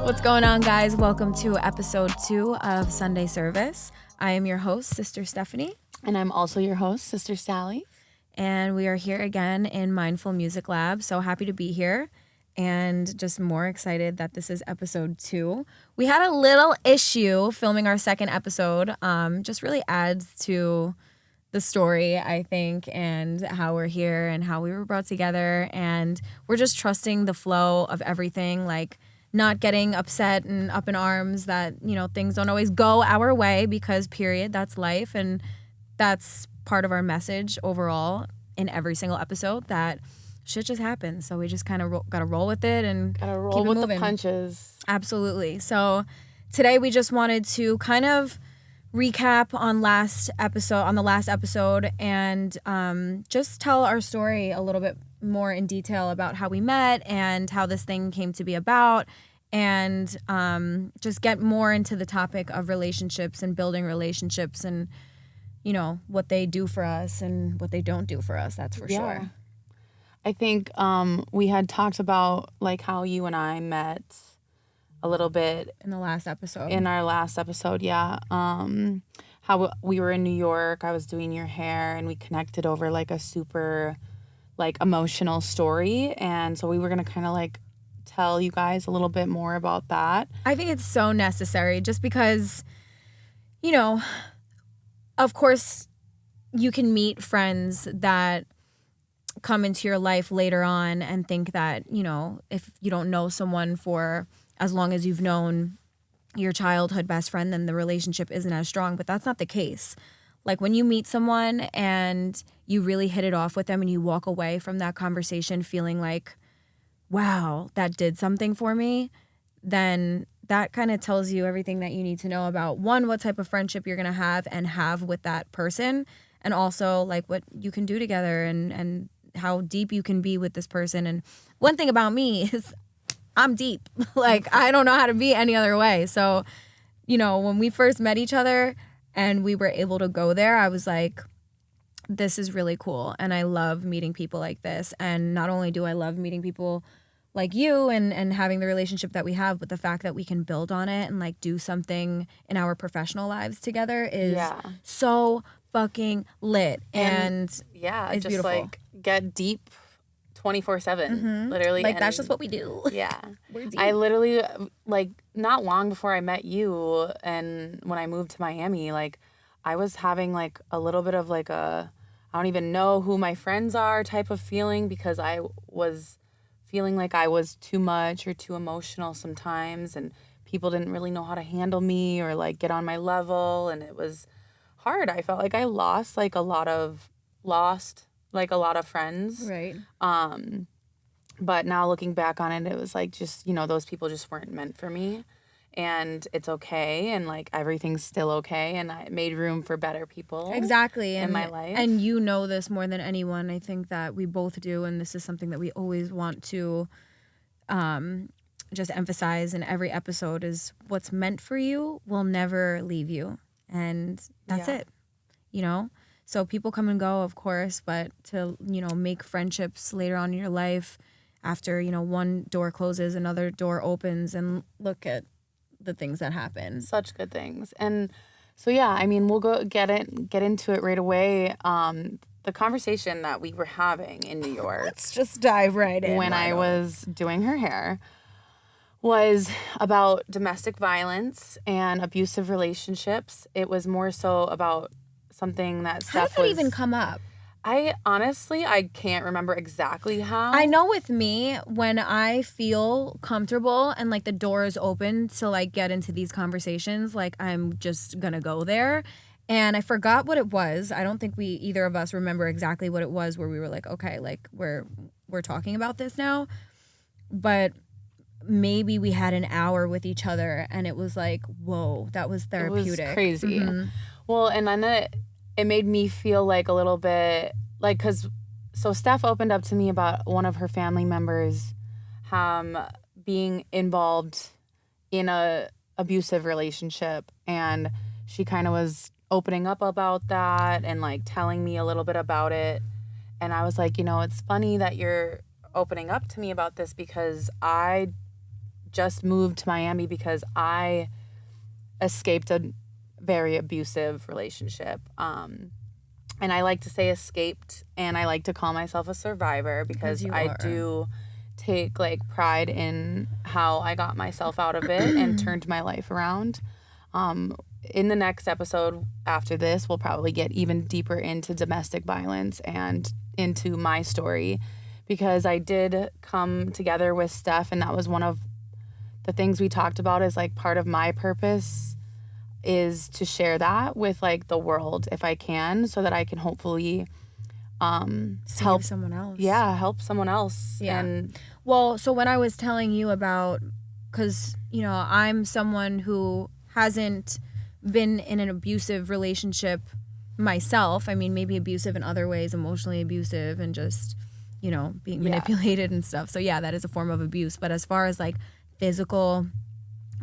What's going on, guys? Welcome to episode 2 of Sunday Service. I am your host, Sister Stephanie. And I'm also your host, Sister Sally. And we are here again in Mindful Music Lab. So happy to be here and just more excited that this is episode 2. We had a little issue filming our second episode. Just really adds to the story, I think, and how we're here and how we were brought together. And we're just trusting the flow of everything, like not getting upset and up in arms that, you know, things don't always go our way because, period, that's life. And that's part of our message overall in every single episode, that shit just happens. So we just kind of got to roll with it and gotta roll with the punches. Absolutely. So today we just wanted to kind of recap on the last episode and just tell our story a little bit more in detail about how we met and how this thing came to be about, and just get more into the topic of relationships and building relationships and, you know, what they do for us and what they don't do for us. That's for sure. I think we had talked about like how you and I met a little bit in our last episode. Yeah. How we were in New York, I was doing your hair, and we connected over like a super like emotional story. And so we were going to kind of like tell you guys a little bit more about that. I think it's so necessary just because, you know, of course you can meet friends that come into your life later on and think that, you know, if you don't know someone for as long as you've known your childhood best friend, then the relationship isn't as strong. But that's not the case. Like when you meet someone and you really hit it off with them and you walk away from that conversation feeling like, wow, that did something for me, then that kind of tells you everything that you need to know about, one, what type of friendship you're going to have with that person, and also like what you can do together and how deep you can be with this person. And one thing about me is I'm deep. Like, I don't know how to be any other way. So, you know, when we first met each other and we were able to go there, I was like, this is really cool. And I love meeting people like this. And not only do I love meeting people like you and having the relationship that we have, but the fact that we can build on it and like do something in our professional lives together is so fucking lit. And it's just beautiful. Like get deep 24/7, literally. Like, that's just what we do. Yeah. We're deep. I literally, like, not long before I met you and when I moved to Miami, like, I was having, like, a little bit of, like, I don't even know who my friends are type of feeling, because I was feeling like I was too much or too emotional sometimes, and people didn't really know how to handle me or, like, get on my level, and it was hard. I felt like I lost a lot of friends. Right. But now looking back on it, it was like, just, you know, those people just weren't meant for me, and it's okay. And like, everything's still okay. And I made room for better people. Exactly. In my life. And you know this more than anyone. I think that we both do. And this is something that we always want to just emphasize in every episode, is what's meant for you will never leave you. And that's it, you know? So people come and go, of course, but to, you know, make friendships later on in your life after, you know, one door closes, another door opens, and look at the things that happen. Such good things. And so, yeah, I mean, we'll get into it right away. The conversation that we were having in New York. Let's just dive right in. When I was doing her hair was about domestic violence and abusive relationships. It was more so about something that Steph How did that even come up? I can't remember exactly how. I know with me, when I feel comfortable and like the door is open to like get into these conversations, like I'm just gonna go there. And I forgot what it was. I don't think either of us remember exactly what it was, where we were like, okay, like we're talking about this now. But maybe we had an hour with each other and it was like, whoa, that was therapeutic. It was crazy. Mm-hmm. Well, and then it made me feel like a little bit like, so Steph opened up to me about one of her family members being involved in a abusive relationship, and she kind of was opening up about that and like telling me a little bit about it. And I was like, it's funny that you're opening up to me about this because I just moved to Miami because I escaped a very abusive relationship. And I like to say escaped, and I like to call myself a survivor because I do take like pride in how I got myself out of it and turned my life around. In the next episode after this, we'll probably get even deeper into domestic violence and into my story, because I did come together with Steph, and that was one of the things we talked about is like part of my purpose is to share that with like the world if I can, so that I can hopefully help someone else. Yeah, help someone else. Yeah. And well, so when I was telling you about, because I'm someone who hasn't been in an abusive relationship myself. I mean, maybe abusive in other ways, emotionally abusive, and just being manipulated and stuff. So yeah, that is a form of abuse. But as far as like physical,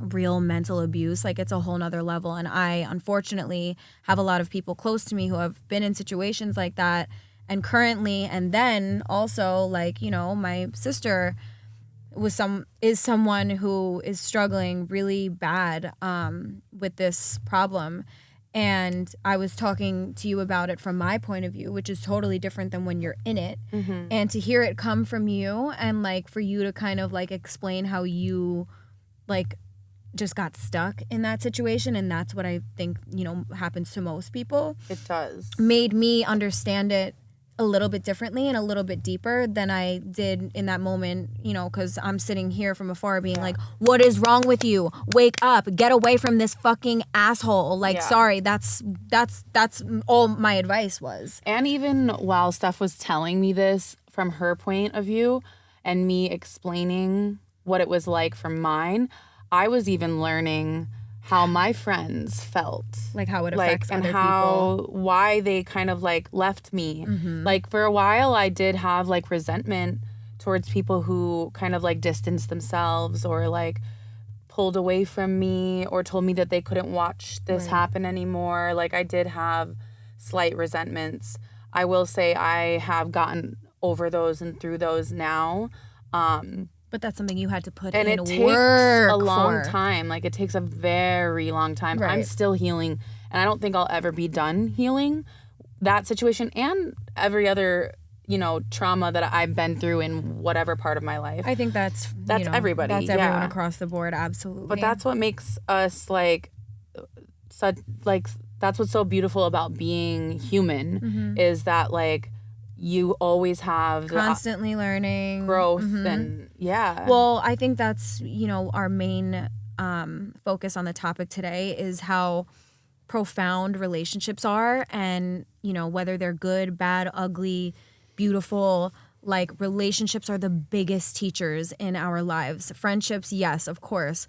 real mental abuse, like it's a whole nother level. And I unfortunately have a lot of people close to me who have been in situations like that, and currently, and then also like my sister is someone who is struggling really bad with this problem. And I was talking to you about it from my point of view, which is totally different than when you're in it. mm-hmm. And to hear it come from you, and like for you to kind of like explain how you like just got stuck in that situation, and that's what I think happens to most people. It does. Made me understand it a little bit differently and a little bit deeper than I did in that moment, because I'm sitting here from afar being like, what is wrong with you? Wake up, get away from this fucking asshole. Like, sorry, that's all my advice was. And even while Steph was telling me this from her point of view and me explaining what it was like from mine, I was even learning how my friends felt, like how it affects and other how why they kind of like left me. Mm-hmm. Like for a while I did have like resentment towards people who kind of like distanced themselves or like pulled away from me or told me that they couldn't watch this happen anymore. Like I did have slight resentments. I will say I have gotten over those and through those now. But that's something you had to put and in it takes work a long for. time. Like it takes a very long time. Right. I'm still healing, and I don't think I'll ever be done healing that situation and every other trauma that I've been through in whatever part of my life. I think that's everybody. That's everyone across the board, absolutely. But that's what makes us like such like that's what's so beautiful about being human is that like you always have constantly learning growth and well, I think that's our main focus on the topic today is how profound relationships are, and whether they're good, bad, ugly, beautiful, like relationships are the biggest teachers in our lives. Friendships, yes, of course.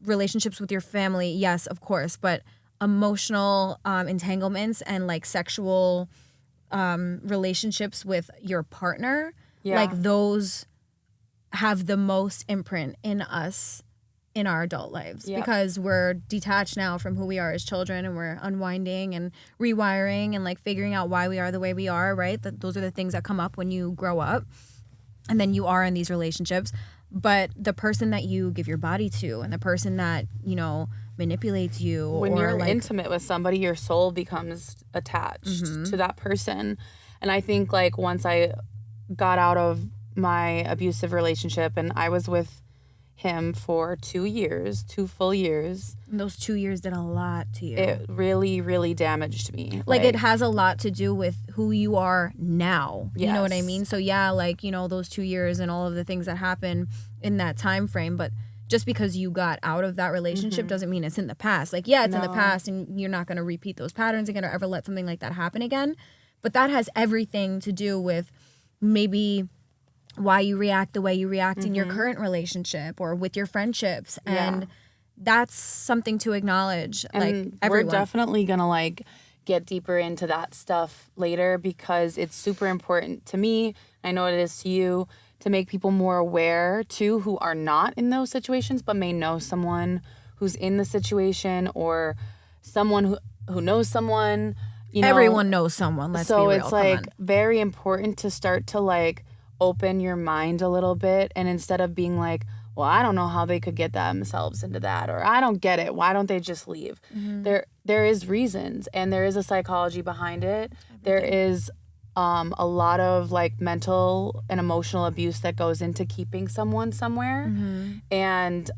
Relationships with your family, yes, of course, but emotional entanglements and like sexual relationships with your partner, like those have the most imprint in us in our adult lives because we're detached now from who we are as children, and we're unwinding and rewiring and like figuring out why we are the way we are, right? Those are the things that come up when you grow up and then you are in these relationships. But the person that you give your body to and the person that manipulates you, when or you're like, intimate with somebody, your soul becomes attached to that person. And I think like once I got out of my abusive relationship and I was with him for 2 full years. And those 2 years did a lot to you. It really, really damaged me. Like it has a lot to do with who you are now. You know what I mean? So yeah, like, those 2 years and all of the things that happen in that time frame, but just because you got out of that relationship doesn't mean it's in the past. Like, yeah, it's in the past and you're not going to repeat those patterns again or ever let something like that happen again. But that has everything to do with maybe why you react the way you react in your current relationship or with your friendships. And that's something to acknowledge. And like everyone. We're definitely going to like get deeper into that stuff later because it's super important to me. I know it is to you, to make people more aware too who are not in those situations but may know someone who's in the situation or someone who knows someone. you know, Everyone knows someone, let's be so real. it's Come like on. very important to start to like open your mind a little bit, and instead of being like, well, I don't know how they could get themselves into that, or I don't get it, why don't they just leave? There is reasons, and there is a psychology behind it. There is a lot of like mental and emotional abuse that goes into keeping someone somewhere. And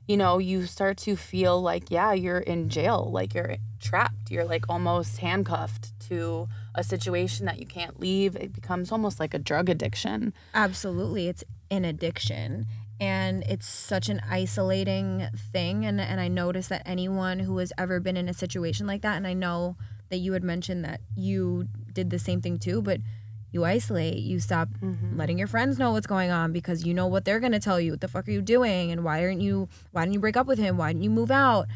you know, you start to feel like, yeah, you're in jail, like you're trapped, you're like almost handcuffed to a situation that you can't leave. It becomes almost like a drug addiction. Absolutely. It's an addiction. And it's such an isolating thing. And I notice that anyone who has ever been in a situation like that, and I know that you had mentioned that you did the same thing too, but you isolate, you stop letting your friends know what's going on because you know what they're going to tell you. What the fuck are you doing? And why didn't you break up with him? Why didn't you move out?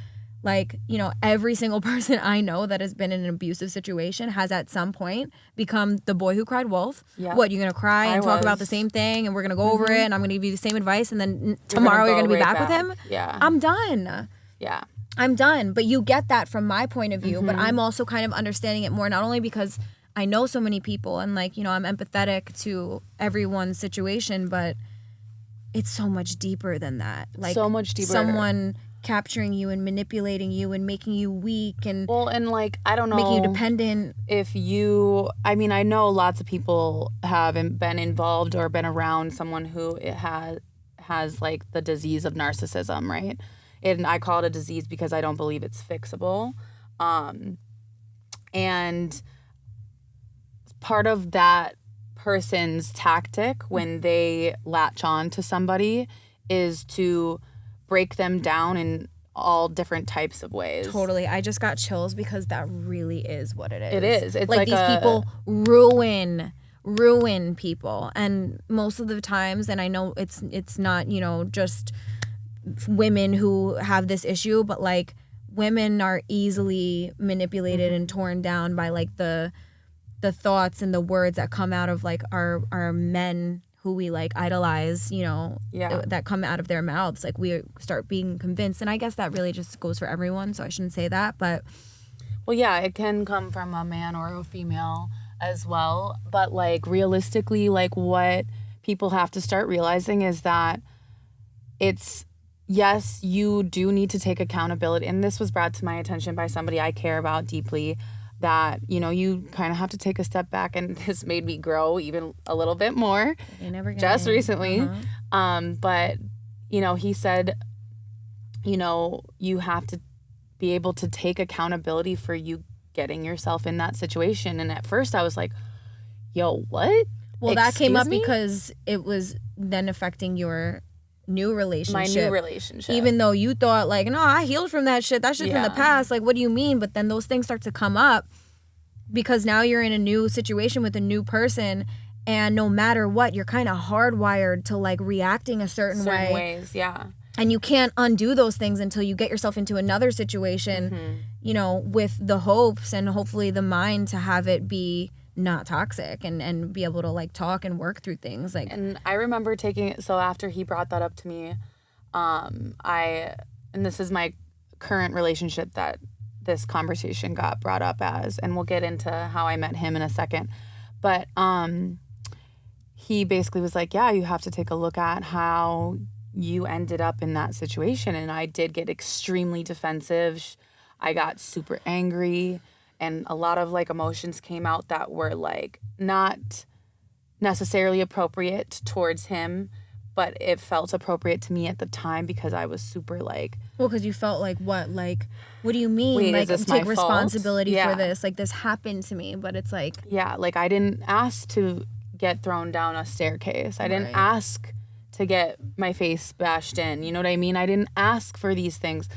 Like, you know, every single person I know that has been in an abusive situation has at some point become the boy who cried wolf. Yeah. What, you're going to cry and talk about the was. same thing and we're going to go over it and I'm going to give you the same advice and then You're tomorrow you're gonna going to be go back right with him? Yeah. I'm done. Yeah. I'm done. But you get that from my point of view. But I'm also kind of understanding it more, not only because I know so many people and like, you know, I'm empathetic to everyone's situation, but it's so much deeper than that. Like So much deeper. Someone capturing you and manipulating you and making you weak and Well, and like, I don't know. making you dependent. If you, I mean, I know lots of people have been involved or been around someone who has like the disease of narcissism, right? And I call it a disease because I don't believe it's fixable. And part of that person's tactic when they latch on to somebody is to break them down in all different types of ways. Totally. I just got chills because that really is what it is. It is. It's like these people ruin people. And most of the times, and I know it's not, you know, just women who have this issue, but like women are easily manipulated and torn down by like the thoughts and the words that come out of like our men who we like idolize, you know, that come out of their mouths. Like we start being convinced. And I guess that really just goes for everyone. So I shouldn't say that, but. Well, yeah, it can come from a man or a female as well. But like realistically, like what people have to start realizing is that it's, yes, you do need to take accountability. And this was brought to my attention by somebody I care about deeply, that, you know, you kind of have to take a step back, and this made me grow even a little bit more just recently. But, you know, he said, you know, you have to be able to take accountability for you getting yourself in that situation. And at first I was like, yo, what? Well, that came up because it was then affecting your new relationship. My new relationship. Even though you thought like, no, I healed from that shit. That shit's in the past. Like, what do you mean? But then those things start to come up because now you're in a new situation with a new person, and no matter what, you're kind of hardwired to like reacting a certain way. Ways, yeah. And you can't undo those things until you get yourself into another situation, you know, with the hopes and hopefully the mind to have it be not toxic and be able to like talk and work through things. Like, and I remember taking it, so after he brought that up to me, and this is my current relationship that this conversation got brought up as, and we'll get into how I met him in a second. But he basically was like, yeah, you have to take a look at how you ended up in that situation. And I did get extremely defensive. I got super angry, and a lot of like emotions came out that were like not necessarily appropriate towards him, but it felt appropriate to me at the time because I was super like, well, because you felt like, what do you mean? Wait, like, is this take my responsibility fault? for this. Like, this happened to me, but it's like, yeah, like I didn't ask to get thrown down a staircase. I didn't ask to get my face bashed in. You know what I mean? I didn't ask for these things.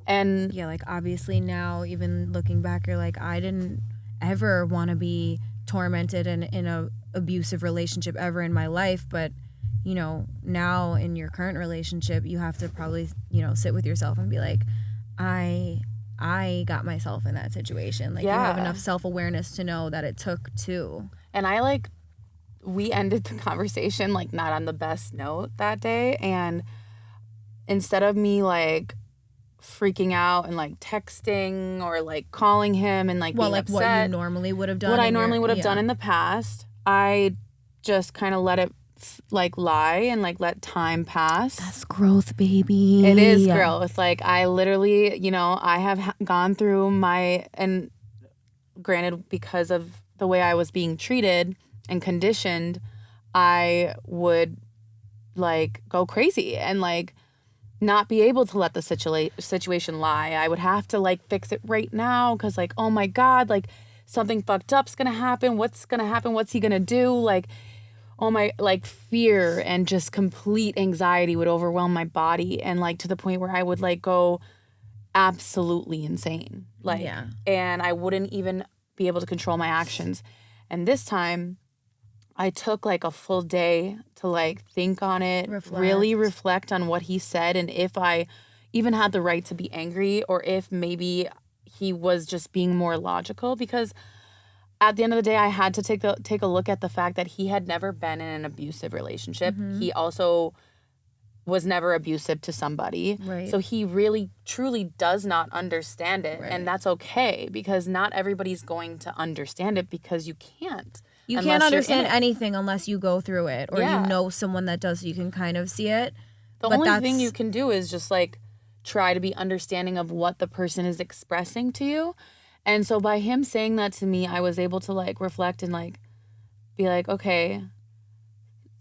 And yeah, like obviously now, even looking back, you're like, I didn't ever want to be tormented in a abusive relationship ever in my life. But, you know, now in your current relationship, you have to probably, you know, sit with yourself and be like, I got myself in that situation. Like, you have enough self-awareness to know that it took two. And we ended the conversation like not on the best note that day. And instead of me like freaking out and like texting or like calling him and like being like upset. what you normally would have done. What I normally would have done in the past. I just kind of let it like lie and like let time pass. That's growth, baby. It is growth. Like I literally, you know, I have gone through and granted, because of the way I was being treated and conditioned, I would like go crazy and like not be able to let the situation lie. I would have to like fix it right now because like, oh my God, like something fucked up's gonna happen. What's gonna happen? What's he gonna do? Like, oh my, like fear and just complete anxiety would overwhelm my body, and like to the point where I would like go absolutely insane. Like, and I wouldn't even be able to control my actions. And this time I took like a full day to like think on it, really reflect on what he said, and if I even had the right to be angry or if maybe he was just being more logical, because at the end of the day, I had to take a look at the fact that he had never been in an abusive relationship. He also was never abusive to somebody. Right. So he really, truly does not understand it. Right. And that's okay, because not everybody's going to understand it, because you can't. You can't understand anything unless you go through it or you know someone that does, so you can kind of see it. The only thing you can do is just like try to be understanding of what the person is expressing to you. And so by him saying that to me, I was able to like reflect and like be like, okay,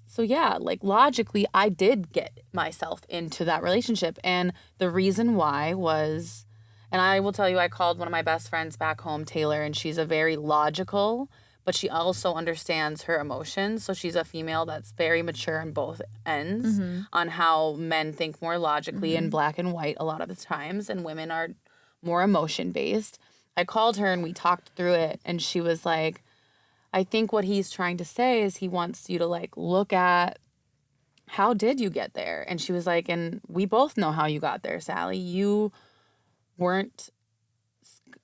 so yeah, like logically I did get myself into that relationship. And the reason why was, and I will tell you, I called one of my best friends back home, Taylor, and she's a very logical, but she also understands her emotions. So she's a female that's very mature on both ends on how men think more logically in black and white a lot of the times, and women are more emotion based. I called her and we talked through it, and she was like, I think what he's trying to say is he wants you to like look at how did you get there? And she was like, and we both know how you got there, Sally. You weren't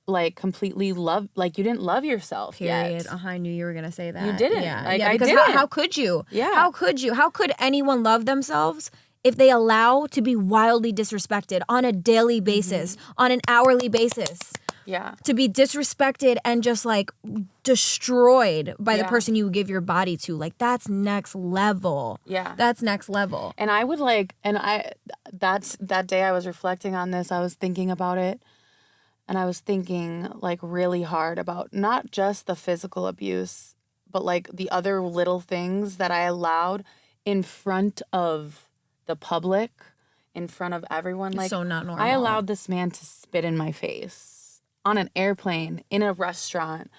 like completely like you didn't love yourself yet. I knew you were gonna say that. You didn't. Yeah, like, because how could you? Yeah. How could you? How could anyone love themselves if they allow to be wildly disrespected on a daily basis, on an hourly basis? Yeah. To be disrespected and just like destroyed by the person you give your body to. Like that's next level. Yeah. That's next level. And I would like, that day I was reflecting on this, I was thinking about it, and I was thinking like really hard about not just the physical abuse, but like the other little things that I allowed in front of the public, in front of everyone. Like so not normal. I allowed this man to spit in my face on an airplane, in a restaurant,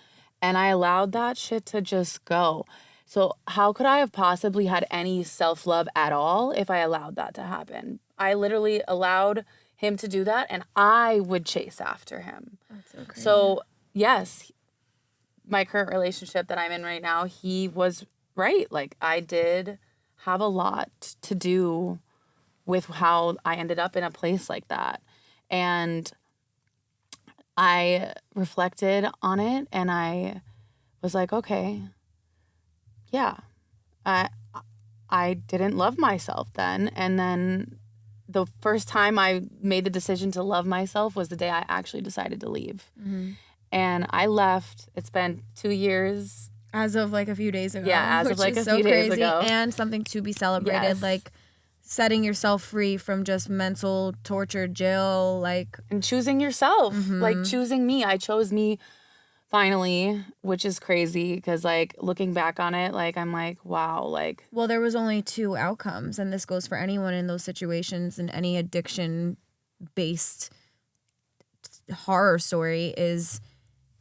and I allowed that shit to just go. So how could I have possibly had any self-love at all if I allowed that to happen? I literally allowed him to do that, and I would chase after him. That's so crazy. So yes, my current relationship that I'm in right now, he was right. Like I did have a lot to do with how I ended up in a place like that. And I reflected on it, and I was like, okay, yeah, I didn't love myself then. And then the first time I made the decision to love myself was the day I actually decided to leave. And I left. It's been 2 years. As of like a few days ago. Yeah, as of like a few days ago. And something to be celebrated. Yes. Like setting yourself free from just mental torture, jail, like. And choosing yourself. Like choosing me. I chose me finally, which is crazy because like looking back on it, like I'm like, wow, like. Well, there was only two outcomes, and this goes for anyone in those situations, and any addiction-based horror story is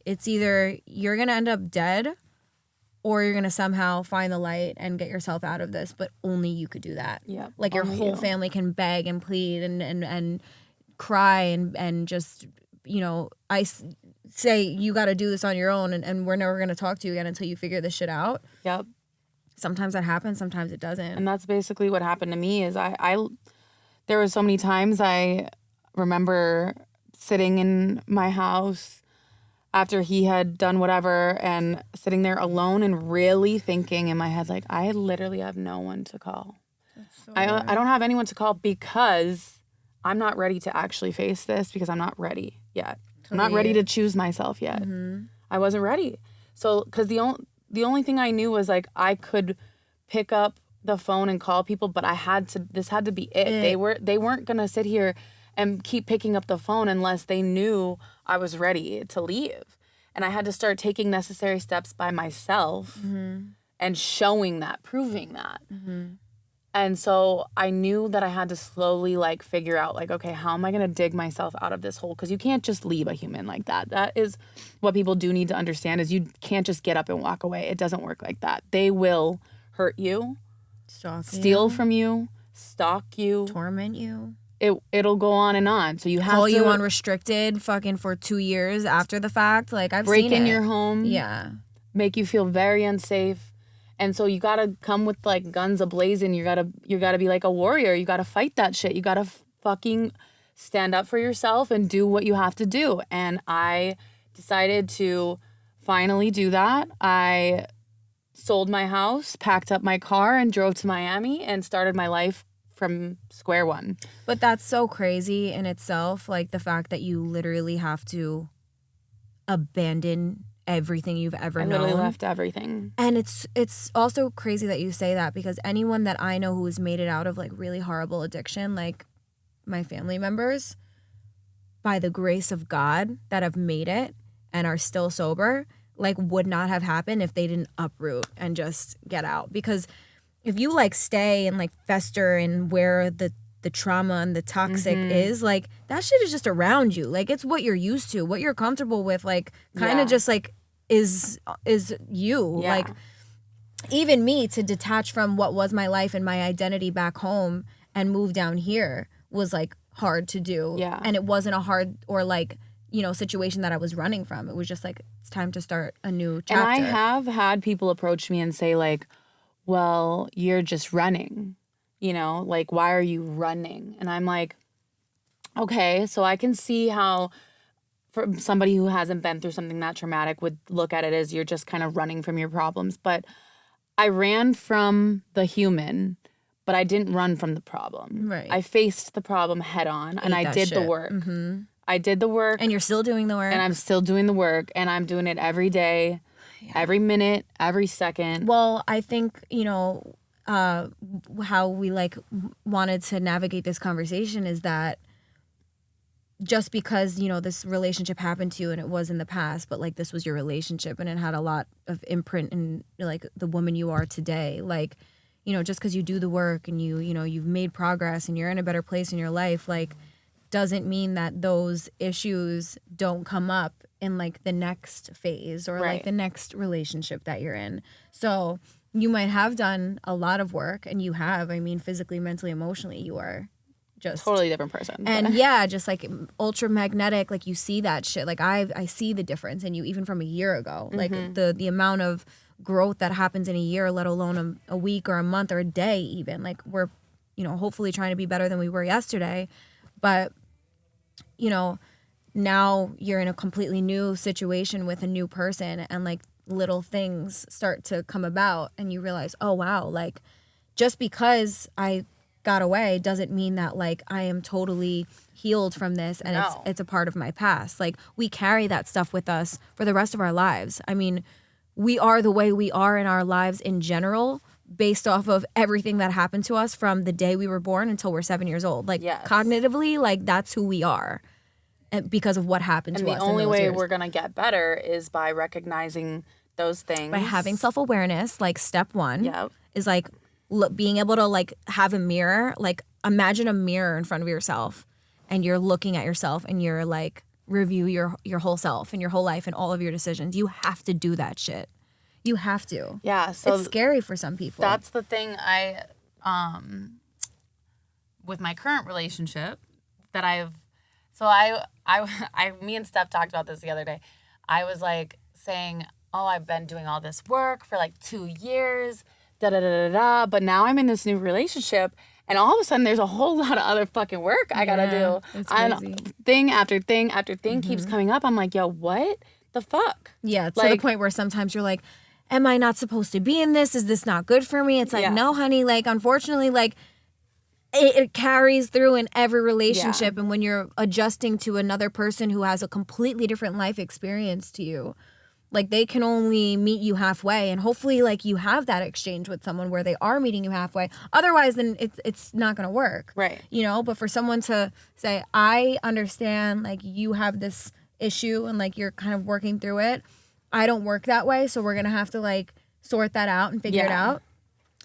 it's either you're going to end up dead or you're going to somehow find the light and get yourself out of this, but only you could do that. Yeah. Like your whole family can beg and plead and cry and just, you know, say you got to do this on your own and we're never going to talk to you again until you figure this shit out. Yep. Sometimes that happens, sometimes it doesn't. And that's basically what happened to me is I there were so many times I remember sitting in my house after he had done whatever and sitting there alone and really thinking in my head, like, I literally have no one to call. I don't have anyone to call because I'm not ready to actually face this because I'm not ready yet. I'm not ready to choose myself yet. I wasn't ready. So, because the only thing I knew was like I could pick up the phone and call people, but this had to be it. They weren't gonna sit here and keep picking up the phone unless they knew I was ready to leave. And I had to start taking necessary steps by myself and showing that, proving that. And so I knew that I had to slowly like figure out like, okay, how am I going to dig myself out of this hole? Because you can't just leave a human like that. That is what people do need to understand is you can't just get up and walk away. It doesn't work like that. They will hurt you, steal from you, stalk you, torment you. It'll go on and on. So you have call to you unrestricted fucking for 2 years after the fact. Like I've break seen in it. your home. Yeah. Make you feel very unsafe. And so you gotta come with like guns a-blazing. You gotta be like a warrior. You gotta fight that shit. You gotta fucking stand up for yourself and do what you have to do. And I decided to finally do that. I sold my house, packed up my car, and drove to Miami and started my life from square one. But that's so crazy in itself. Like the fact that you literally have to abandon everything you've ever known. I literally left everything. And it's also crazy that you say that because anyone that I know who has made it out of like really horrible addiction, like my family members, by the grace of God that have made it and are still sober, like would not have happened if they didn't uproot and just get out. Because if you like stay and like fester and where the trauma and the toxic is, like that shit is just around you. Like it's what you're used to, what you're comfortable with, like kind of just like is you. Yeah. Like even me to detach from what was my life and my identity back home and move down here was like hard to do. Yeah. And it wasn't a hard or like, you know, situation that I was running from. It was just like, it's time to start a new chapter. And I have had people approach me and say like, well, you're just running, you know, like, why are you running? And I'm like, okay, so I can see how for somebody who hasn't been through something that traumatic would look at it as you're just kind of running from your problems. But I ran from the human, but I didn't run from the problem. Right. I faced the problem head on and I did the work. I did the work. And you're still doing the work. And I'm still doing the work and I'm doing it every day, every minute, every second. Well, I think, you know, how we like wanted to navigate this conversation is that just because, you know, this relationship happened to you and it was in the past, but like this was your relationship and it had a lot of imprint in like the woman you are today. Like, you know, just because you do the work and you know, you've made progress and you're in a better place in your life, like doesn't mean that those issues don't come up in like the next phase or like the next relationship that you're in. So you might have done a lot of work and you have, I mean, physically, mentally, emotionally, you are just totally different person. And yeah, just like ultra magnetic, like you see that shit. Like I see the difference in you even from a year ago. Like the amount of growth that happens in a year, let alone a week or a month or a day even. Like we're, you know, hopefully trying to be better than we were yesterday. But, you know, now you're in a completely new situation with a new person and like little things start to come about and you realize, oh wow, like just because I got away doesn't mean that like I am totally healed from this and it's a part of my past. Like we carry that stuff with us for the rest of our lives. I mean, we are the way we are in our lives in general based off of everything that happened to us from the day we were born until we're 7 years old. Like cognitively, like that's who we are because of what happened to us. And the only way we're going to get better is by recognizing those things. By having self-awareness, like step one is like being able to like have a mirror, like imagine a mirror in front of yourself and you're looking at yourself and you're like review your whole self and your whole life and all of your decisions. You have to do that shit. You have to. Yeah. So it's scary for some people. That's the thing with my current relationship that me and Steph talked about this the other day. I was like saying, oh, I've been doing all this work for like 2 years, but now I'm in this new relationship and all of a sudden there's a whole lot of other fucking work I gotta do. It's crazy. And thing after thing after thing keeps coming up. I'm like, yo, what the fuck? Yeah, to the point where sometimes you're like, am I not supposed to be in this? Is this not good for me? It's like, no, honey, like unfortunately, like it carries through in every relationship. And when you're adjusting to another person who has a completely different life experience to you, like they can only meet you halfway, and hopefully like you have that exchange with someone where they are meeting you halfway. Otherwise, then it's not going to work. Right. You know, but for someone to say, I understand like you have this issue and like you're kind of working through it. I don't work that way, so we're going to have to like sort that out and figure it out.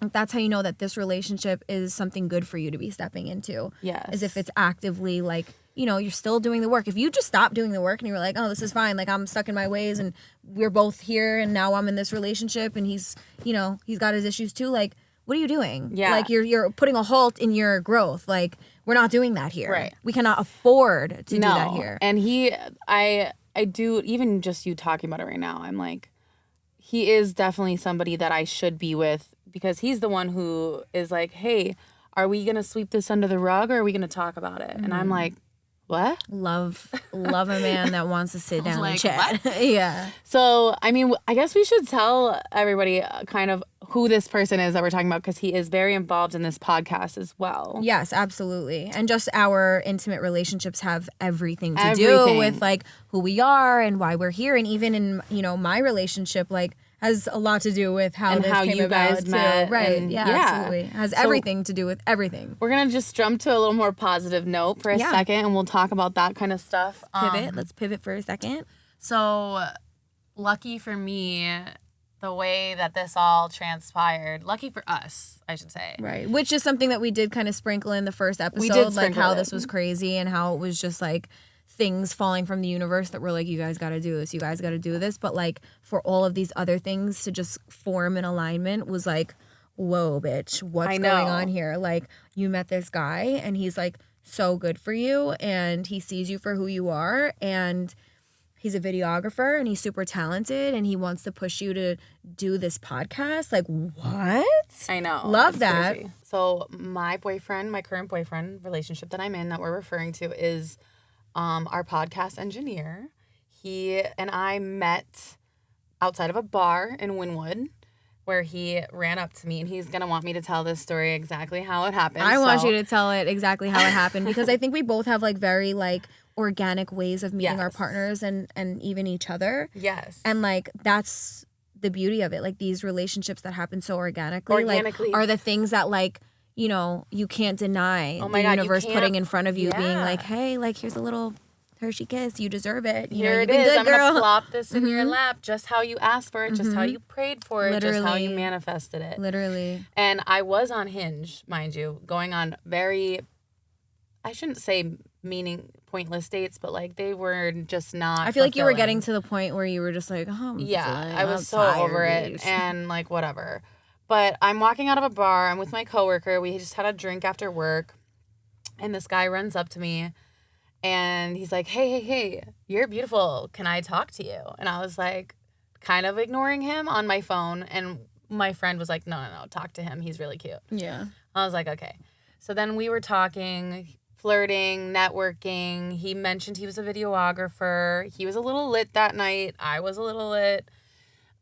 That's how you know that this relationship is something good for you to be stepping into. Yes. As if it's actively like, you know, you're still doing the work. If you just stop doing the work and you were like, oh, this is fine. Like I'm stuck in my ways and we're both here and now I'm in this relationship and he's, you know, he's got his issues too. Like, what are you doing? Yeah. Like you're putting a halt in your growth. Like we're not doing that here. Right. We cannot afford to do that here. And I do, even just you talking about it right now, I'm like, he is definitely somebody that I should be with, because he's the one who is like, hey, are we going to sweep this under the rug or are we going to talk about it? And I'm like, what? Love a man that wants to sit down and like, chat. Yeah. So, I mean, I guess we should tell everybody kind of who this person is that we're talking about, because he is very involved in this podcast as well. Yes, absolutely. And just our intimate relationships have everything to do with like who we are and why we're here. And even in, you know, my relationship, like has a lot to do with how you guys met. Right. Yeah, absolutely. Has everything to do with everything. We're going to just jump to a little more positive note for a second, and we'll talk about that kind of stuff. Pivot. Let's pivot for a second. So, lucky for me, the way that this all transpired, lucky for us, I should say. Right. Which is something that we did kind of sprinkle in the first episode, like how this was crazy and how it was just like things falling from the universe that were like, you guys got to do this, you guys got to do this. But like for all of these other things to just form in alignment was like, whoa, bitch, what's going on here? Like you met this guy and he's like so good for you and he sees you for who you are and he's a videographer and he's super talented and he wants to push you to do this podcast. Like, what? I know. Love that. Crazy. So my boyfriend, my current boyfriend relationship that I'm in that we're referring to is our podcast engineer. He and I met outside of a bar in Wynwood where he ran up to me, and he's going to want me to tell this story exactly how it happened. I want you to tell it exactly how it happened because I think we both have like very like organic ways of meeting our partners and even each other. Yes. And like that's the beauty of it. Like these relationships that happen so organically. Like, are the things that like, you know, you can't deny the universe putting in front of you, being like, hey, like here's a little Hershey kiss, you deserve it. Here it is. I'm gonna plop this in your lap, just how you asked for it, just how you prayed for it, just how you manifested it. Literally. And I was on Hinge, mind you, going on very, I shouldn't say pointless dates, but like they were just not. I feel like you were getting to the point where you were just like, oh, I was so over it and like whatever. But I'm walking out of a bar. I'm with my coworker. We just had a drink after work, and this guy runs up to me. And he's like, hey, you're beautiful. Can I talk to you? And I was like, kind of ignoring him on my phone. And my friend was like, no, talk to him. He's really cute. Yeah. I was like, okay. So then we were talking, flirting, networking. He mentioned he was a videographer. He was a little lit that night. I was a little lit.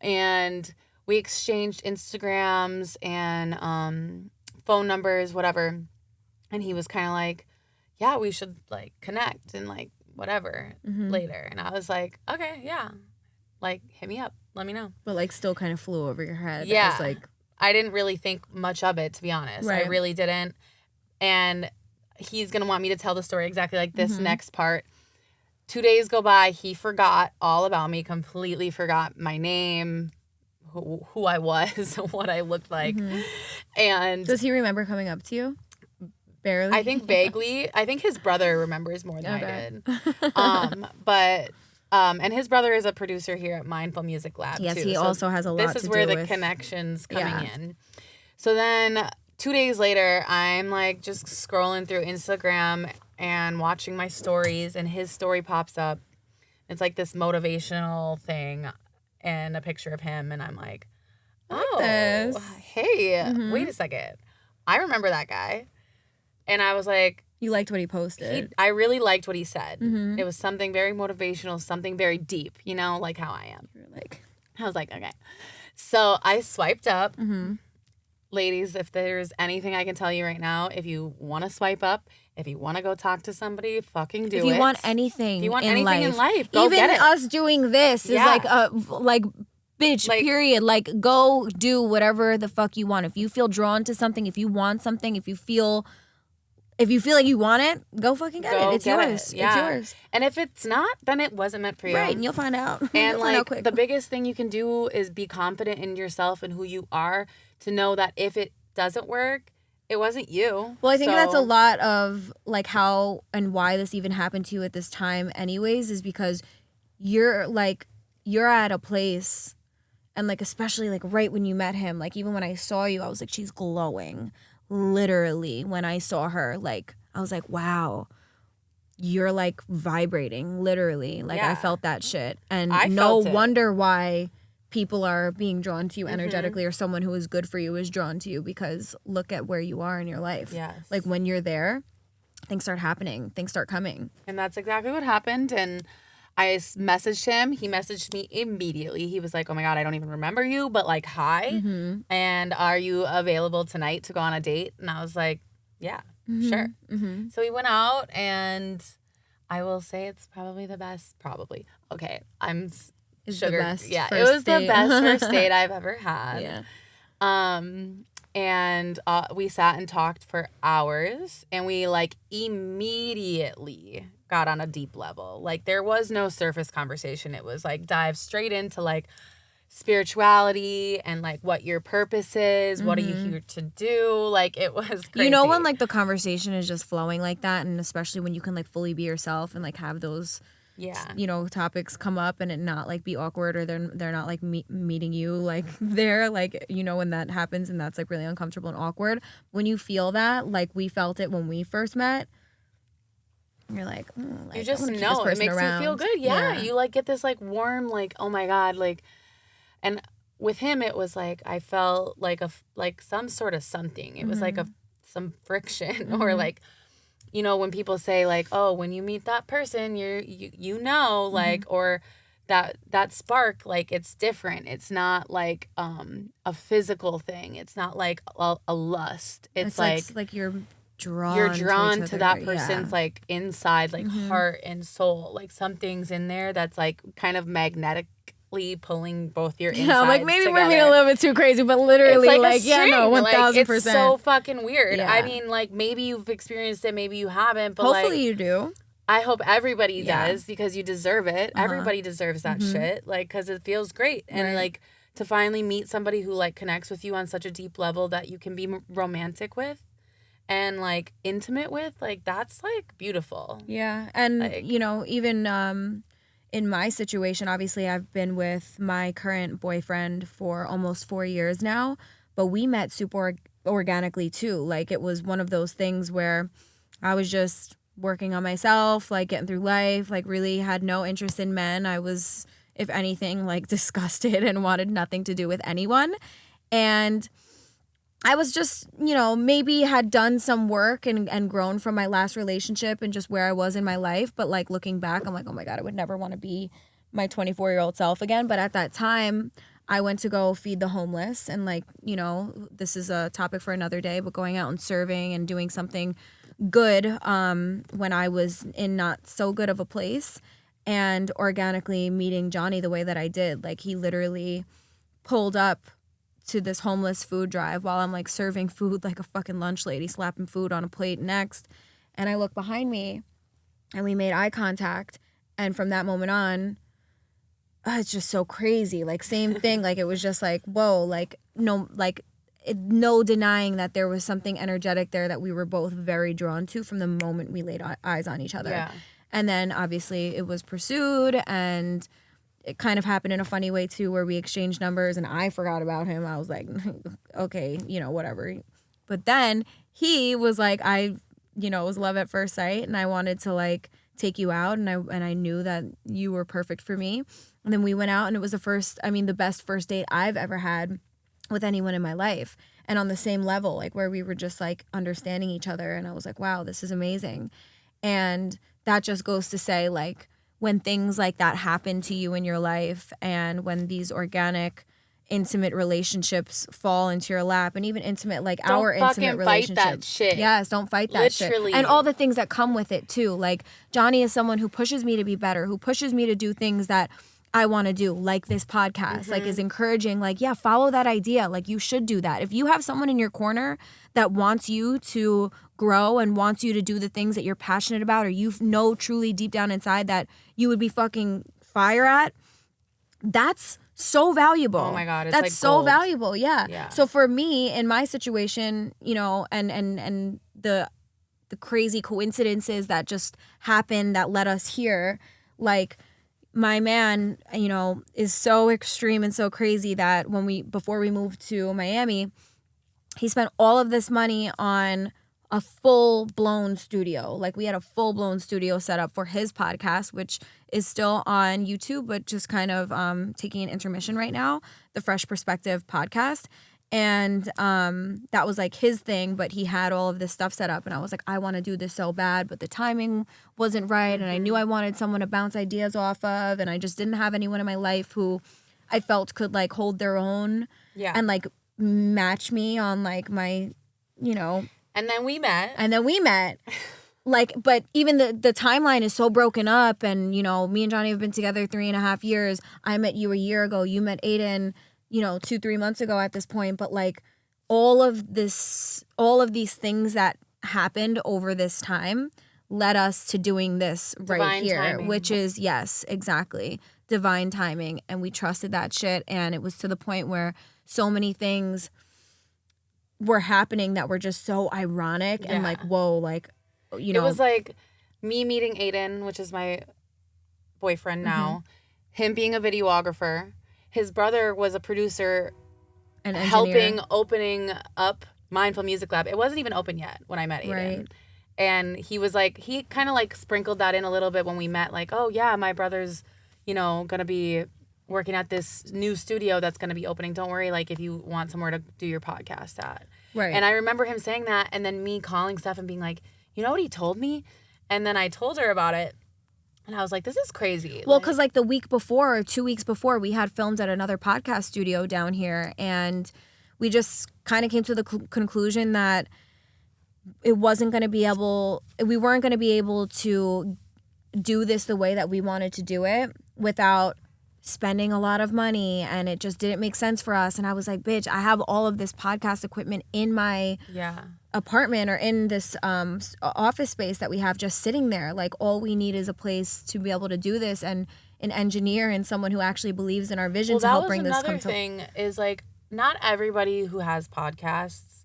And we exchanged Instagrams and phone numbers, whatever. And he was kind of like, yeah, we should like connect and like whatever later. And I was like, okay, yeah. Like hit me up. Let me know. But like still kind of flew over your head. Yeah. Like I didn't really think much of it, to be honest. Right. I really didn't. And he's going to want me to tell the story exactly like this next part. 2 days go by. He forgot all about me, completely forgot my name, who I was, what I looked like. And does he remember coming up to you? Barely. I think vaguely. I think his brother remembers more than I did. And his brother is a producer here at Mindful Music Lab, yes, too. He also has a lot to do with. This is where the connection's coming in. So then 2 days later, I'm like just scrolling through Instagram and watching my stories, and his story pops up. It's like this motivational thing and a picture of him, and I'm like, hey, wait a second. I remember that guy. And I was like... You liked what he posted. I really liked what he said. It was something very motivational, something very deep, you know, like how I am. You were like... I was like, okay. So I swiped up, ladies, if there's anything I can tell you right now, if you want to swipe up, if you want to go talk to somebody, fucking do it. If you want anything, in life, go even get it. us doing this is like bitch, Like- period. Like, go do whatever the fuck you want. If you feel drawn to something, if you want something, if you feel like you want it, go fucking get it. It's get yours. Yeah. It's yours. And if it's not, then it wasn't meant for you. Right, and you'll find out. And You'll find out like quick. the biggest thing you can do is be confident in yourself and who you are, to know that if it doesn't work, it wasn't you. Well, I think that's a lot of like how and why this even happened to you at this time anyways, is because you're at a place, and like especially like right when you met him, like even when I saw you, I was like, she's glowing. Literally, when I saw her, like I was like, wow, you're like vibrating, literally. Like I felt that shit. And no wonder why people are being drawn to you energetically, or someone who is good for you is drawn to you, because look at where you are in your life. Yes. Like when you're there, things start happening, things start coming. And that's exactly what happened. And I messaged him. He messaged me immediately. He was like, oh my God, I don't even remember you, but like, hi. And are you available tonight to go on a date? And I was like, yeah, sure. So we went out, and I will say it's probably the best. Probably. Okay. It's sugar. the best. Yeah, first it was date. the best first date I've ever had. Yeah. And we sat and talked for hours, and we like immediately got on a deep level. Like there was no surface conversation. It was like dive straight into like spirituality and like what your purpose is, what are you here to do? Like it was crazy. You know when like the conversation is just flowing like that, and especially when you can like fully be yourself and like have those topics come up and it not like be awkward, or they're not like meeting you like there, like when that happens and that's like really uncomfortable and awkward. When you feel that, like we felt it when we first met, you're like, you just know it makes you feel good. Yeah, you like get this like warm like, oh my God, like. And with him, it was like I felt like some sort of something. It was like some friction, or like, when people say like, oh, when you meet that person, you know, like, or that spark, like it's different. It's not like a physical thing. It's not like a lust. It's like you're drawn to that person's like inside, like heart and soul. Like something's in there that's like kind of magnetic. Pulling both your insides like maybe together. we're being a little bit too crazy, but literally it's like 1000%. It's so fucking weird. Yeah. I mean, like maybe you've experienced it, maybe you haven't, but hopefully you do. I hope everybody does, because you deserve it. Everybody deserves that shit, like because it feels great. And like to finally meet somebody who like connects with you on such a deep level that you can be romantic with and like intimate with, like that's like beautiful. Yeah. And like, even in my situation, obviously I've been with my current boyfriend for almost 4 years now, but we met super organically too. Like it was one of those things where I was just working on myself, like getting through life, like really had no interest in men. I was, if anything, like disgusted and wanted nothing to do with anyone. And I was just, maybe had done some work and grown from my last relationship and just where I was in my life. But like looking back, I'm like, oh my God, I would never want to be my 24-year-old self again. But at that time, I went to go feed the homeless. And like, this is a topic for another day, but going out and serving and doing something good when I was in not so good of a place, and organically meeting Johnny the way that I did. Like he literally pulled up to this homeless food drive while I'm like serving food like a fucking lunch lady, slapping food on a plate next. And I look behind me and we made eye contact. And from that moment on, it's just so crazy. Like same thing. Like it was just like, whoa, like no denying that there was something energetic there that we were both very drawn to from the moment we laid eyes on each other. Yeah. And then obviously it was pursued, and it kind of happened in a funny way too, where we exchanged numbers and I forgot about him. I was like, okay, whatever. But then he was like, it was love at first sight, and I wanted to like take you out, and I knew that you were perfect for me. And then we went out, and it was the best first date I've ever had with anyone in my life. And on the same level, like where we were just like understanding each other, and I was like, wow, this is amazing. And that just goes to say, like, when things like that happen to you in your life, and when these organic intimate relationships fall into your lap, and even intimate, like Don't our intimate fucking fight that relationships. shit. Yes, don't fight that Literally. shit. And all the things that come with it too. Like Johnny is someone who pushes me to be better, who pushes me to do things that I want to do, like this podcast, like is encouraging, like, yeah, follow that idea. Like you should do that. If you have someone in your corner that wants you to grow and wants you to do the things that you're passionate about, or you know truly deep down inside that you would be fucking fire at, that's so valuable. Oh my God, it's that's like so gold. valuable. Yeah. Yeah. So for me, in my situation, you know, and the crazy coincidences that just happened that led us here, like my man, you know, is so extreme and so crazy that before we moved to Miami, he spent all of this money on a full-blown studio. Like we had a full-blown studio set up for his podcast, which is still on YouTube, but just kind of taking an intermission right now, the Fresh Perspective podcast. And that was like his thing, but he had all of this stuff set up. And I was like, I want to do this so bad, but the timing wasn't right. And I knew I wanted someone to bounce ideas off of. And I just didn't have anyone in my life who I felt could like hold their own and like match me on like my, you know. And then we met. Like, but even the timeline is so broken up, and, you know, me and Johnny have been together 3.5 years. I met you a year ago. You met Aiden, you know, 2-3 months ago at this point. But like all of these things that happened over this time led us to doing this right Divine here, timing. which is, yes, exactly, divine timing. And we trusted that shit. And it was to the point where so many things were happening that were just so ironic and like, whoa, like, you know. It was like me meeting Aiden, which is my boyfriend now, him being a videographer. His brother was a producer, an helping opening up Mindful Music Lab. It wasn't even open yet when I met Aiden. Right. And he was like, he kind of like sprinkled that in a little bit when we met, like, oh yeah, my brother's, you know, gonna be working at this new studio that's gonna be opening. Don't worry, like if you want somewhere to do your podcast at. Right. And I remember him saying that, and then me calling Steph and being like, you know what he told me? And then I told her about it. And I was like, this is crazy. Well, because like the week before or 2 weeks before, we had filmed at another podcast studio down here. And we just kind of came to the conclusion that we weren't going to be able to do this the way that we wanted to do it without spending a lot of money, and it just didn't make sense for us. And I was like, bitch, I have all of this podcast equipment in my apartment or in this office space that we have just sitting there. Like all we need is a place to be able to do this, and an engineer and someone who actually believes in our vision to help bring this come to. Well, that was another thing is like not everybody who has podcasts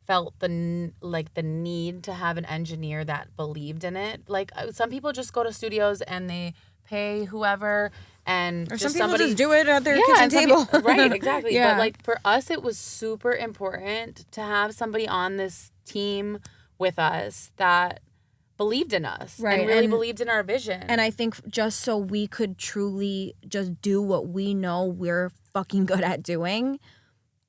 felt the need to have an engineer that believed in it. Like some people just go to studios and they pay whoever, and or just some people just do it at their kitchen table. Right, exactly. Yeah. But like for us, it was super important to have somebody on this team with us that believed in us, right, and really believed in our vision. And I think just so we could truly just do what we know we're fucking good at doing,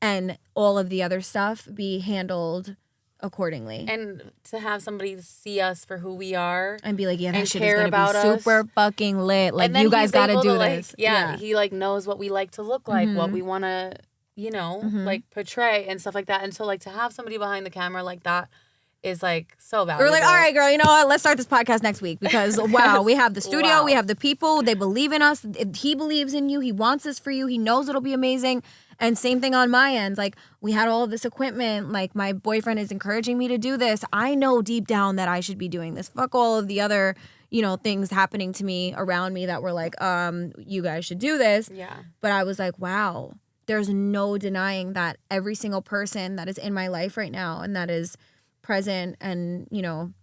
and all of the other stuff be handled accordingly. And to have somebody see us for who we are and be like, yeah, that and shit is care gonna be about super us. fucking lit. Like, And then you guys he's gotta able do to, this. Like, he like knows what we like to look like, what we want to, you know, like portray and stuff like that. And so like to have somebody behind the camera like that is like so valuable. We're like, all right, girl, you know what? Let's start this podcast next week because wow, we have the studio, Wow. we have the people, they believe in us. He believes in you. He wants this for you. He knows it'll be amazing. And same thing on my end. Like, we had all of this equipment. Like, my boyfriend is encouraging me to do this. I know deep down that I should be doing this. Fuck all of the other, you know, things happening to me around me that were like, you guys should do this. Yeah. But I was like, wow, there's no denying that every single person that is in my life right now and that is present and, you know,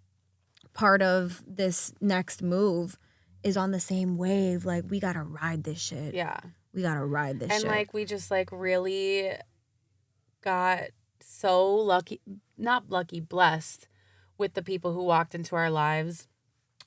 part of this next move is on the same wave. Like, we gotta ride this shit. Yeah. We gotta ride this shit. And like we just like really got so lucky, not lucky, blessed with the people who walked into our lives.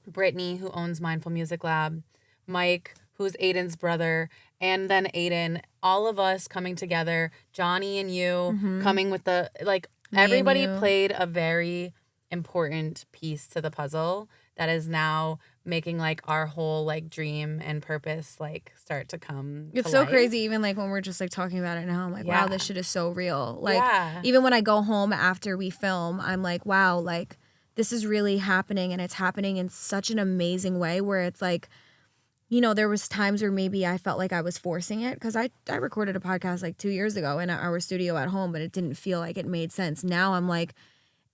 Brittany, who owns Mindful Music Lab, Mike, who's Aiden's brother, and then Aiden, all of us coming together, Johnny and you coming with the, like, Me and everybody you. played a very important piece to the puzzle that is now making like our whole like dream and purpose like start to come It's to so life. crazy, even like when we're just like talking about it now, I'm like, wow, Yeah. this shit is so real. Like, Yeah. even when I go home after we film, I'm like, wow, like this is really happening, and it's happening in such an amazing way where it's like, you know, there was times where maybe I felt like I was forcing it, because I recorded a podcast like 2 years ago in our studio at home, but it didn't feel like it made sense. Now I'm like,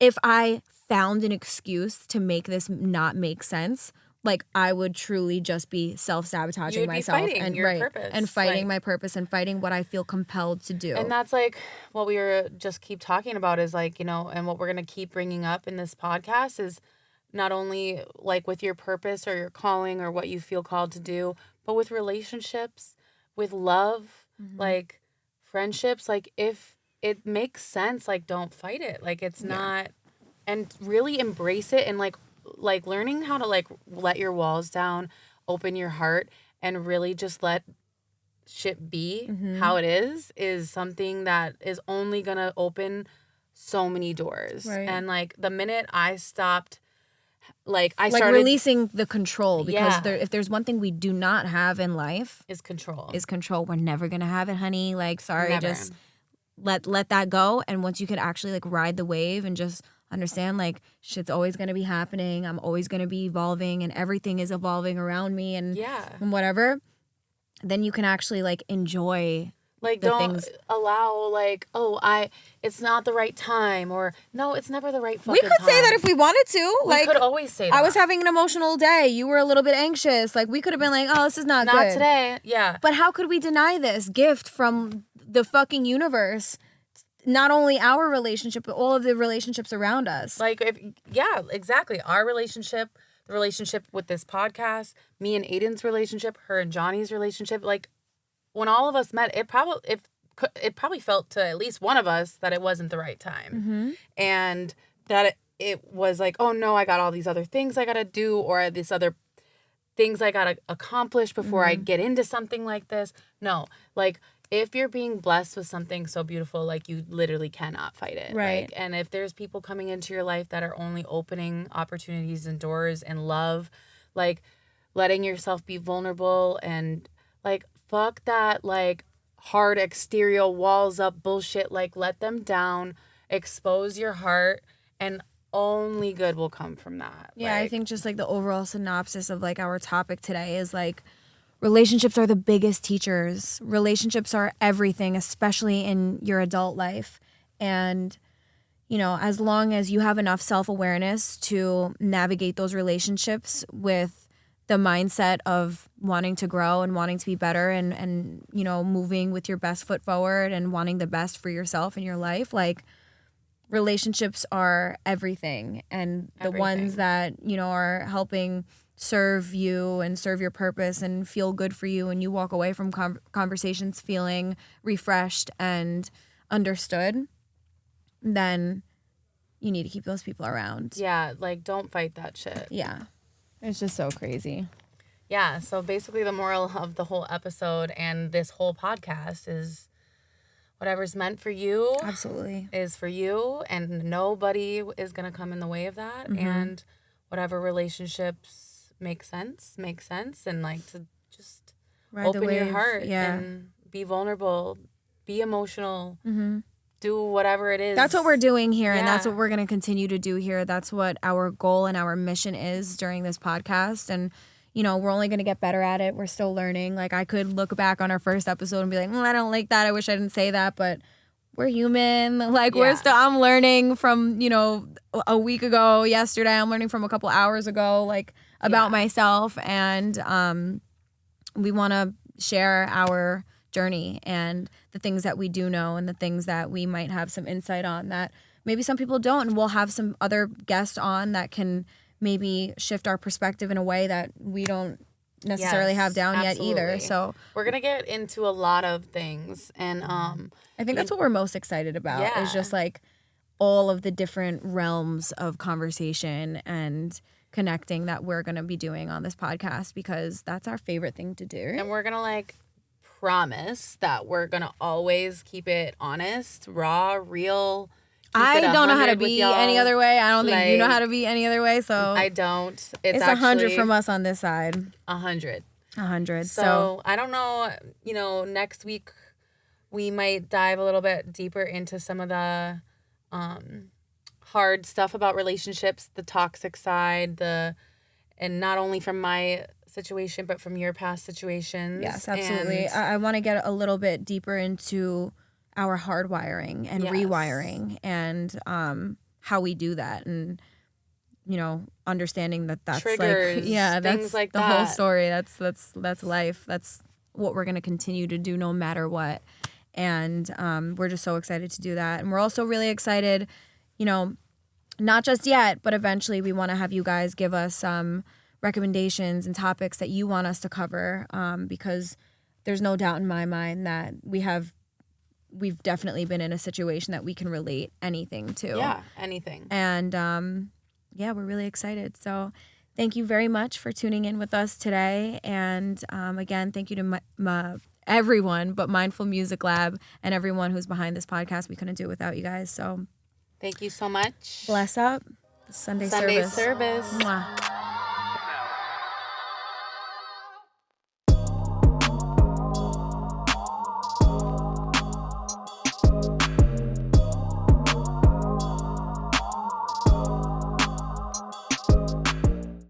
if I found an excuse to make this not make sense, like I would truly just be self-sabotaging You'd be myself fighting and your purpose, and fighting like- my purpose and fighting what I feel compelled to do. And that's like what we were just keep talking about is like, you know, and what we're going to keep bringing up in this podcast is not only like with your purpose or your calling or what you feel called to do, but with relationships, with love, like friendships, like if it makes sense, like don't fight it. Like it's not, and really embrace it, and like learning how to like let your walls down, open your heart, and really just let shit be how it is something that is only gonna open so many doors. Right. And like the minute I stopped, like I like started releasing the control, because Yeah. if there's one thing we do not have in life is control. is control. We're never gonna have it, honey. Like, sorry, Never. just let that go. And once you can actually like ride the wave and just understand like shit's always gonna be happening, I'm always gonna be evolving, and everything is evolving around me, and whatever, then you can actually like enjoy Like the don't things. allow like, oh, it's not the right time, or no, it's never the right fucking We could time. say that if we wanted to. We Like, could always say that. I was having an emotional day. You were a little bit anxious. Like, we could have been like, oh, this is not not good. today. Yeah. But how could we deny this gift from the fucking universe? Not only our relationship, but all of the relationships around us. Like exactly. Our relationship, the relationship with this podcast, me and Aiden's relationship, her and Johnny's relationship, like when all of us met, it probably felt to at least one of us that it wasn't the right time. And that it was like, oh no, I got all these other things I got to do, or this other things I got to accomplish before I get into something like this. No, like if you're being blessed with something so beautiful, like you literally cannot fight it. Right. Like, and if there's people coming into your life that are only opening opportunities and doors and love, like letting yourself be vulnerable and like, fuck that, like hard exterior walls up bullshit. Like let them down, expose your heart, and only good will come from that. Yeah, like, I think just like the overall synopsis of like our topic today is like relationships are the biggest teachers. Relationships are everything, especially in your adult life. And, you know, as long as you have enough self-awareness to navigate those relationships with the mindset of wanting to grow and wanting to be better and you know, moving with your best foot forward and wanting the best for yourself in your life, like relationships are everything. And the ones that, you know, are helping serve you and serve your purpose and feel good for you, and you walk away from conversations feeling refreshed and understood, then you need to keep those people around. Yeah, like don't fight that shit. Yeah. It's just so crazy. Yeah, so basically the moral of the whole episode and this whole podcast is whatever's meant for you Absolutely. is for you, and nobody is going to come in the way of that. And whatever relationships make sense, and like to just Ride the open your wave. heart Yeah. and be vulnerable, be emotional, do whatever it is. That's what we're doing here, and that's Yeah. what we're going to continue to do here. That's what our goal and our mission is during this podcast. And, you know, we're only going to get better at it. We're still learning. Like, I could look back on our first episode and be like, I don't like that. I wish I didn't say that. But we're human. Like, Yeah. I'm learning from, you know, a week ago, yesterday. I'm learning from a couple hours ago, like, about myself. And we want to share our journey and the things that we do know and the things that we might have some insight on that maybe some people don't. And we'll have some other guests on that can maybe shift our perspective in a way that we don't necessarily have down yet either. absolutely. So We're going to get into a lot of things, and I think that's what we're most excited about is Yeah. just like all of the different realms of conversation and connecting that we're going to be doing on this podcast, because that's our favorite thing to do. and we're going to like promise that we're going to always keep it honest, raw, real, I it don't know how to 100 with be y'all. any other way. I don't think you know Like, how to be any other way. So I don't. it's It's 100 actually from us on this side. 100. 100. So I don't know, next week we might dive a little bit deeper into some of the hard stuff about relationships, the toxic side, and not only from my situation, but from your past situations. Yes, absolutely. And I want to get a little bit deeper into our hardwiring and Yes. rewiring and how we do that, and understanding that's triggers, like, yeah, that's things like the that. whole story. That's life. That's what we're going to continue to do no matter what. And we're just so excited to do that. And we're also really excited, not just yet, but eventually we want to have you guys give us some recommendations and topics that you want us to cover, because there's no doubt in my mind that we've definitely been in a situation that we can relate anything to. Yeah, anything. And we're really excited. So thank you very much for tuning in with us today. And again, thank you to everyone but Mindful Music Lab and everyone who's behind this podcast. We couldn't do it without you guys. So Thank you so much. bless up. Sunday Sunday service. service. Mwah.